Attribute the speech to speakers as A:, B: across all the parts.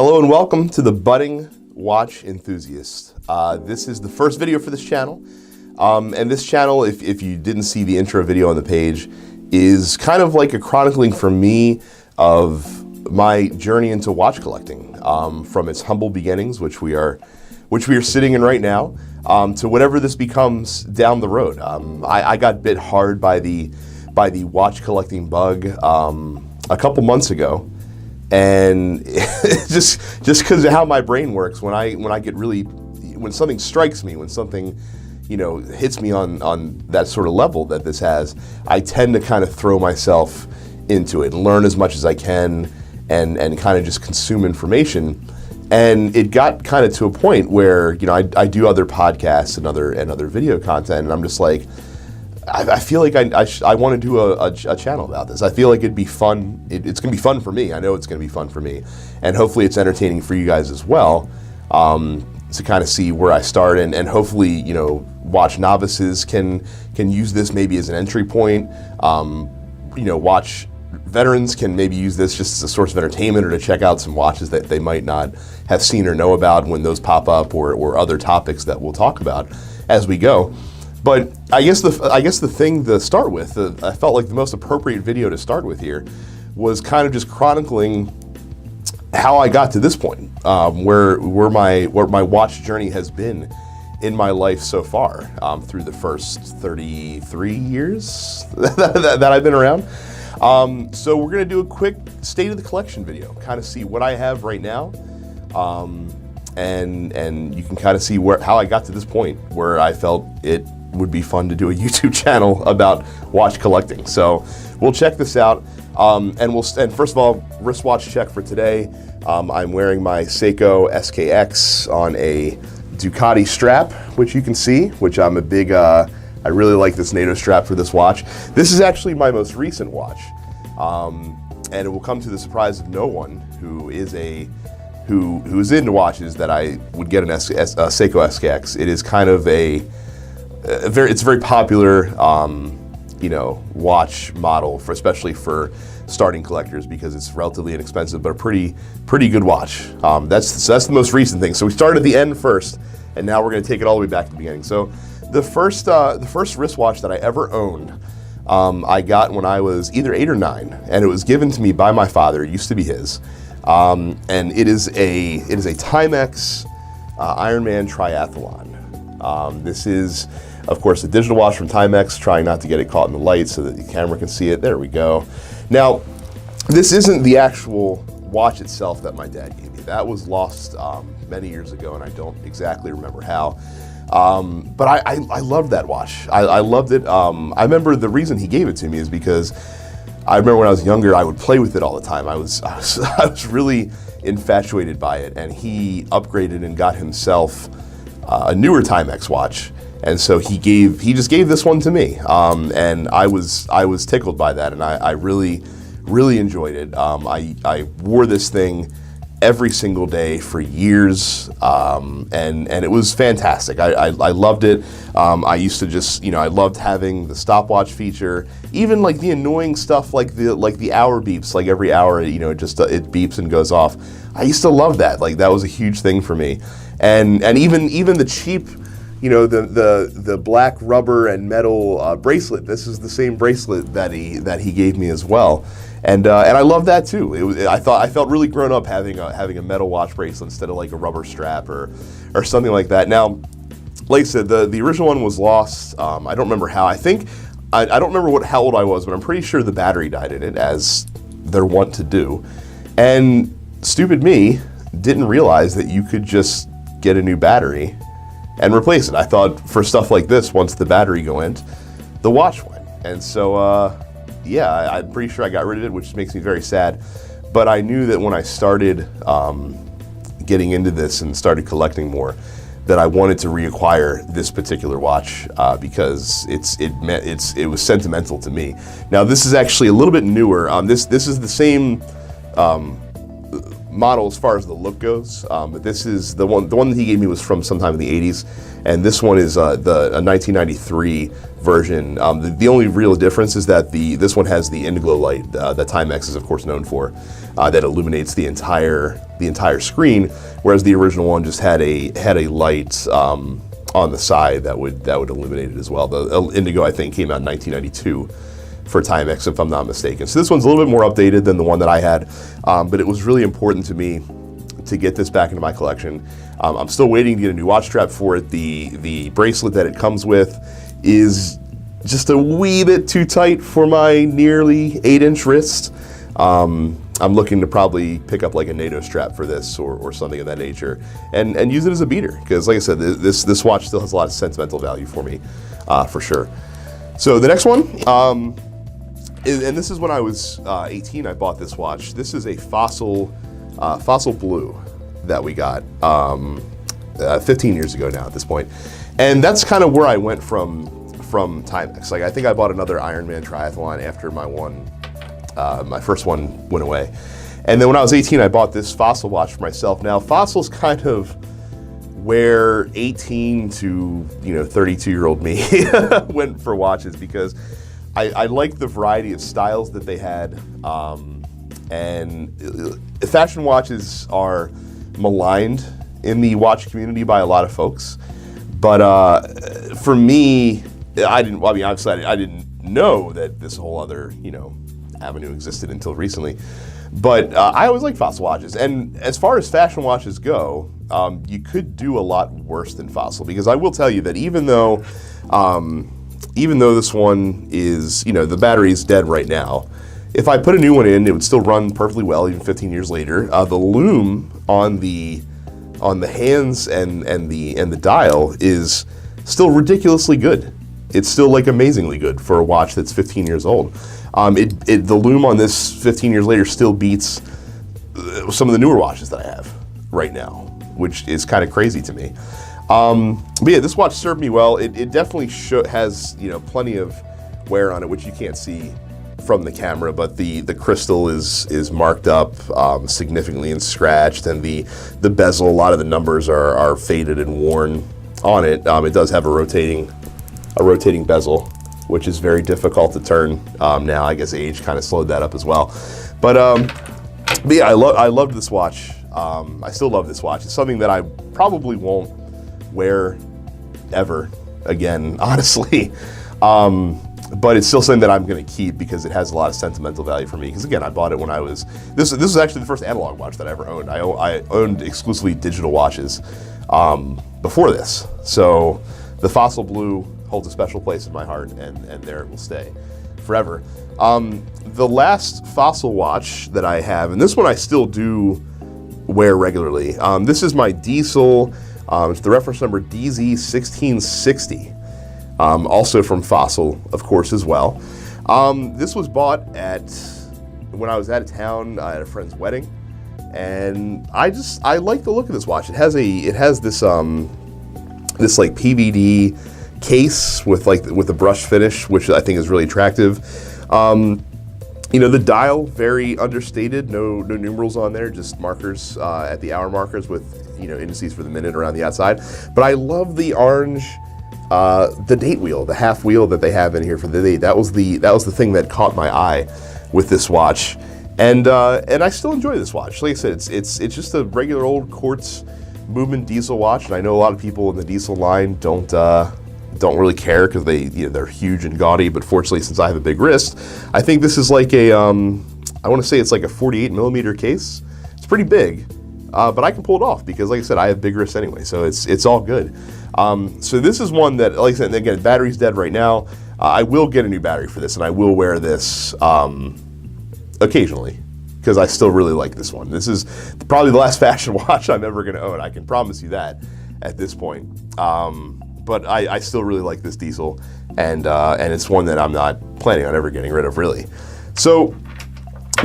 A: Hello and welcome to the Budding Watch Enthusiast. This is the first video for this channel. And this channel, if you didn't see the intro video on the page, is kind of like a chronicling for me of my journey into watch collecting, from its humble beginnings, which we are sitting in right now, to whatever this becomes down the road. I got bit hard by the watch collecting bug a couple months ago. And just because of how my brain works, when something strikes me, when something, hits me on that sort of level that this has, I tend to kind of throw myself into it and learn as much as I can and kind of just consume information. And it got kind of to a point where, I do other podcasts and other video content, and I'm just like, I feel like I want to do a channel about this. I feel like it'd be fun. It's going to be fun for me. I know it's going to be fun for me. And hopefully it's entertaining for you guys as well, to kind of see where I start. And hopefully, watch novices can use this maybe as an entry point. Watch veterans can maybe use this just as a source of entertainment or to check out some watches that they might not have seen or know about when those pop up, or other topics that we'll talk about as we go. But I guess the thing to start with, I felt like the most appropriate video to start with here was kind of just chronicling how I got to this point, where my watch journey has been in my life so far, through the first 33 years that I've been around. So we're gonna do a quick state of the collection video, kind of see what I have right now, and you can kind of see how I got to this point where I felt it would be fun to do a YouTube channel about watch collecting. So we'll check this out, and first of all, wristwatch check for today. I'm wearing my Seiko SKX on a Ducati strap, which you can see, which I'm a big, I really like this NATO strap for this watch. This is actually my most recent watch, and it will come to the surprise of no one who is into watches that I would get a Seiko SKX. It is kind of it's a very popular, watch model especially for starting collectors, because it's relatively inexpensive but a pretty good watch. That's the most recent thing. So we started at the end first, and now we're going to take it all the way back to the beginning. So the first wristwatch that I ever owned, I got when I was either 8 or 9, and it was given to me by my father. It used to be his, and it is a Timex Ironman Triathlon. This is, of course, a digital watch from Timex, trying not to get it caught in the light so that the camera can see it. There we go. Now, this isn't the actual watch itself that my dad gave me. That was lost many years ago, and I don't exactly remember how. But I loved that watch. I loved it. I remember the reason he gave it to me is because I remember when I was younger, I would play with it all the time. I was really infatuated by it, and he upgraded and got himself a newer Timex watch. And so he just gave this one to me, and I was tickled by that, and I really enjoyed it. I wore this thing every single day for years, and it was fantastic. I loved it. I used to just, I loved having the stopwatch feature, even like the annoying stuff like the hour beeps, like every hour, it beeps and goes off. I used to love that. Like, that was a huge thing for me, and even the cheap, the black rubber and metal bracelet. This is the same bracelet that he gave me as well, and I love that too. I felt really grown up having a metal watch bracelet instead of like a rubber strap or something like that. Now, like I said, the original one was lost. I don't remember how. I don't remember how old I was, but I'm pretty sure the battery died in it, as they're wont to do. And stupid me didn't realize that you could just get a new battery and replace it. I thought for stuff like this, once the battery went, the watch went. And so, yeah, I'm pretty sure I got rid of it, which makes me very sad. But I knew that when I started getting into this and started collecting more, that I wanted to reacquire this particular watch because it was sentimental to me. Now, this is actually a little bit newer. This is the same model as far as the look goes, but this is the one that he gave me was from sometime in the 80s, and this one is a 1993 version. The only real difference is that this one has the indigo light that Timex is of course known for, that illuminates the entire screen, whereas the original one just had a light on the side that would illuminate it as well. The indigo, I think, came out in 1992 for Timex, if I'm not mistaken. So this one's a little bit more updated than the one that I had, but it was really important to me to get this back into my collection. I'm still waiting to get a new watch strap for it. The bracelet that it comes with is just a wee bit too tight for my nearly 8-inch wrist. I'm looking to probably pick up like a NATO strap for this or something of that nature and use it as a beater, because like I said, this watch still has a lot of sentimental value for me, for sure. So the next one, and this is when I was 18, I bought this watch. This is a Fossil Blue that we got 15 years ago now at this point. And that's kind of where I went from Timex. Like, I think I bought another Ironman triathlon after my first one went away. And then when I was 18, I bought this Fossil watch for myself. Now, Fossil's kind of where 18 to 32-year-old me went for watches, because I like the variety of styles that they had, and fashion watches are maligned in the watch community by a lot of folks. But for me, obviously I didn't know that this whole other avenue existed until recently. But I always like Fossil watches, and as far as fashion watches go, you could do a lot worse than Fossil, because I will tell you that even though this one is, the battery is dead right now, if I put a new one in, it would still run perfectly well even 15 years later. The lume on the hands and the dial is still ridiculously good. It's still like amazingly good for a watch that's 15 years old. The lume on this 15 years later still beats some of the newer watches that I have right now, which is kind of crazy to me. But yeah, this watch served me well. It definitely has plenty of wear on it, which you can't see from the camera, but the crystal is marked up significantly and scratched, and the bezel, a lot of the numbers are faded and worn on it. It does have a rotating bezel, which is very difficult to turn now. I guess age kind of slowed that up as well. But yeah, I loved this watch. I still love this watch. It's something that I probably won't wear ever again, honestly. But it's still something that I'm going to keep because it has a lot of sentimental value for me. Because again, I bought it when I was, this was actually the first analog watch that I ever owned. I owned exclusively digital watches before this. So the Fossil Blue holds a special place in my heart, and there it will stay forever. The last Fossil watch that I have, and this one I still do wear regularly. This is my Diesel. It's the reference number DZ1660. Also from Fossil, of course, as well. This was bought when I was out of town at a friend's wedding, and I like the look of this watch. It has this like PVD case with the brush finish, which I think is really attractive. The dial, very understated, no numerals on there, just markers at the hour markers with indices for the minute around the outside. But I love the orange, the date wheel, the half wheel that they have in here for the date. That was the thing that caught my eye with this watch, and I still enjoy this watch. Like I said, it's just a regular old quartz movement diesel watch, and I know a lot of people in the diesel line don't really care because they're huge and gaudy. But fortunately, since I have a big wrist, I think this is like I want to say it's like a 48 millimeter case. It's pretty big, but I can pull it off because, like I said, I have big wrists anyway, so it's all good. So this is one that, like I said, again, battery's dead right now. I will get a new battery for this, and I will wear this occasionally because I still really like this one. This is probably the last fashion watch I'm ever going to own. I can promise you that at this point. But I still really like this diesel, and it's one that I'm not planning on ever getting rid of, really. So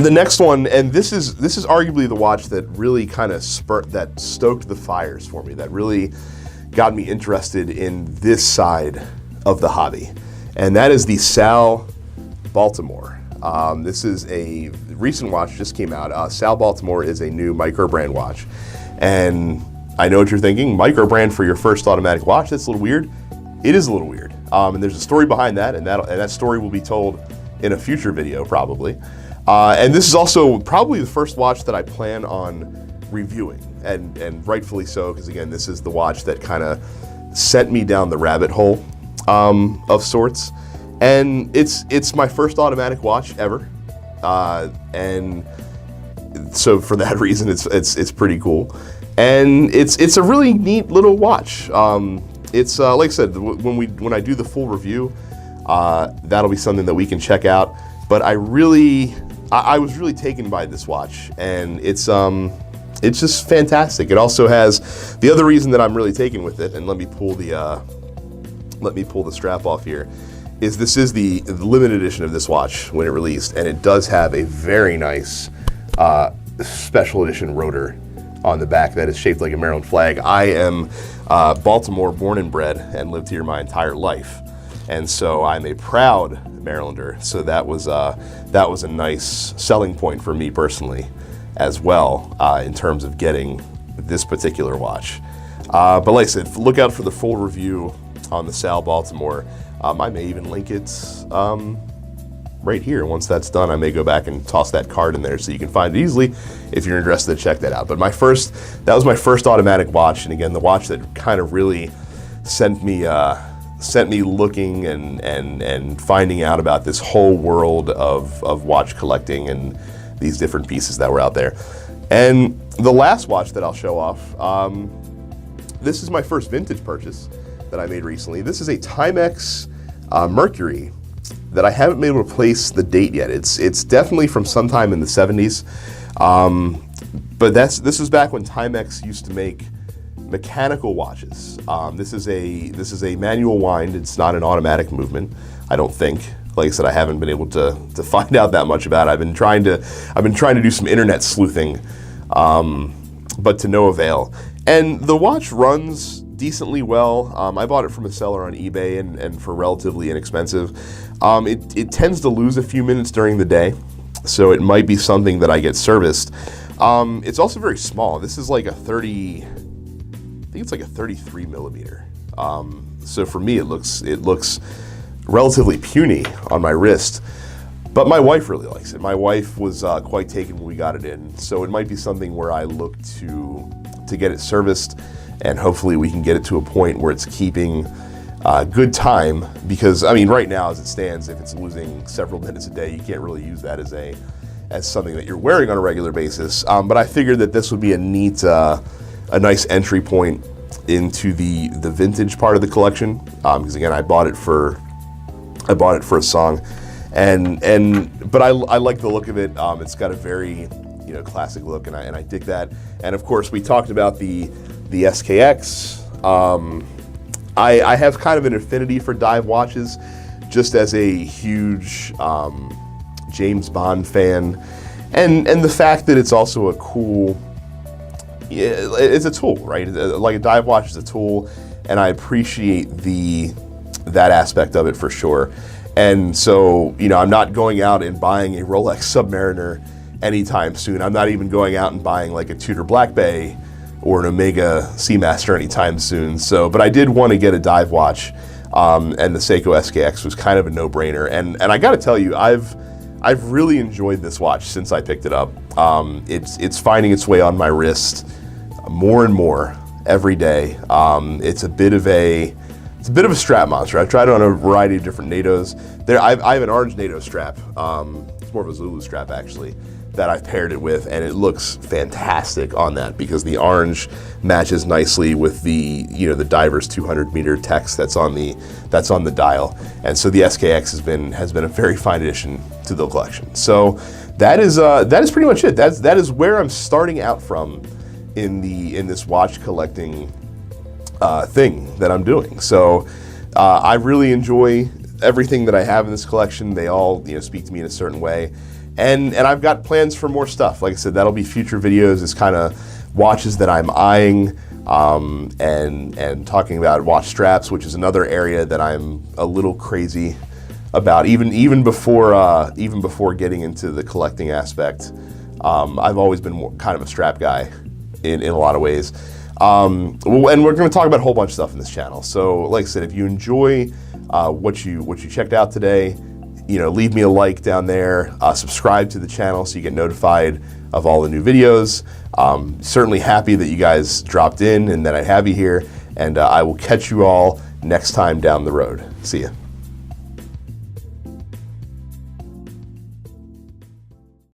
A: the next one, and this is arguably the watch that really kind of stoked the fires for me, that really got me interested in this side of the hobby, and that is the Salle Baltimore. This is a recent watch, just came out. Salle Baltimore is a new micro brand watch. And I know what you're thinking, micro brand for your first automatic watch, that's a little weird. It is a little weird. And there's a story behind that, and that story will be told in a future video probably. And this is also probably the first watch that I plan on reviewing, and rightfully so, because again, this is the watch that kind of sent me down the rabbit hole of sorts. And it's my first automatic watch ever, and so for that reason, it's pretty cool, and it's a really neat little watch. It's like I said, when I do the full review, that'll be something that we can check out. But I was really taken by this watch, and it's just fantastic. It also has the other reason that I'm really taken with it, and let me pull the strap off here. This is the limited edition of this watch when it released, and it does have a very nice special edition rotor on the back that is shaped like a Maryland flag. I am Baltimore born and bred and lived here my entire life, and so I'm a proud Marylander. So that was a nice selling point for me personally as well, in terms of getting this particular watch. But like I said, look out for the full review on the Salle Baltimore. I may even link it right here. Once that's done, I may go back and toss that card in there so you can find it easily if you're interested to check that out. But that was my first automatic watch, and again, the watch that kind of really sent me looking and finding out about this whole world of watch collecting and these different pieces that were out there. And the last watch that I'll show off, this is my first vintage purchase that I made recently. This is a Timex Mercury that I haven't been able to place the date yet. It's definitely from sometime in the 70s, but this was back when Timex used to make mechanical watches. This is a manual wind. It's not an automatic movement, I don't think. Like I said, I haven't been able to find out that much about it. I've been trying to do some internet sleuthing, but to no avail. And the watch runs decently well. I bought it from a seller on eBay and for relatively inexpensive. It tends to lose a few minutes during the day, so it might be something that I get serviced. It's also very small. This is like I think it's like a 33 millimeter. So for me, it looks relatively puny on my wrist, but my wife really likes it. My wife was quite taken when we got it in, so it might be something where I look to get it serviced, and hopefully we can get it to a point where it's keeping good time, because I mean, right now as it stands, if it's losing several minutes a day, you can't really use that as something that you're wearing on a regular basis. But I figured that this would be a nice entry point into the vintage part of the collection, because again, I bought it for a song, but I like the look of it. It's got a very classic look, and I dig that. And of course, we talked about the SKX. I have kind of an affinity for dive watches, just as a huge James Bond fan, and the fact that it's also a cool. It's a tool, right? Like a dive watch is a tool, and I appreciate that aspect of it for sure. And so, I'm not going out and buying a Rolex Submariner anytime soon. I'm not even going out and buying like a Tudor Black Bay or an Omega Seamaster anytime soon. So, but I did want to get a dive watch, and the Seiko SKX was kind of a no-brainer. And I got to tell you, I've really enjoyed this watch since I picked it up. It's finding its way on my wrist more and more every day. It's a bit of a strap monster. I've tried it on a variety of different NATOs. I have an orange NATO strap. It's more of a Zulu strap actually, that I've paired it with, and it looks fantastic on that because the orange matches nicely with the the Divers 200 meter text that's on the dial, and so the SKX has been a very fine addition to the collection. So that is pretty much it. That is where I'm starting out from in this watch collecting thing that I'm doing. So I really enjoy everything that I have in this collection. They all speak to me in a certain way. And I've got plans for more stuff. Like I said, that'll be future videos. It's kind of watches that I'm eyeing, and talking about watch straps, which is another area that I'm a little crazy about even before getting into the collecting aspect. I've always been kind of a strap guy in a lot of ways. And we're going to talk about a whole bunch of stuff in this channel. So like I said, if you enjoy what you checked out today, leave me a like down there, subscribe to the channel so you get notified of all the new videos. Certainly happy that you guys dropped in and that I have you here, and I will catch you all next time down the road. See ya.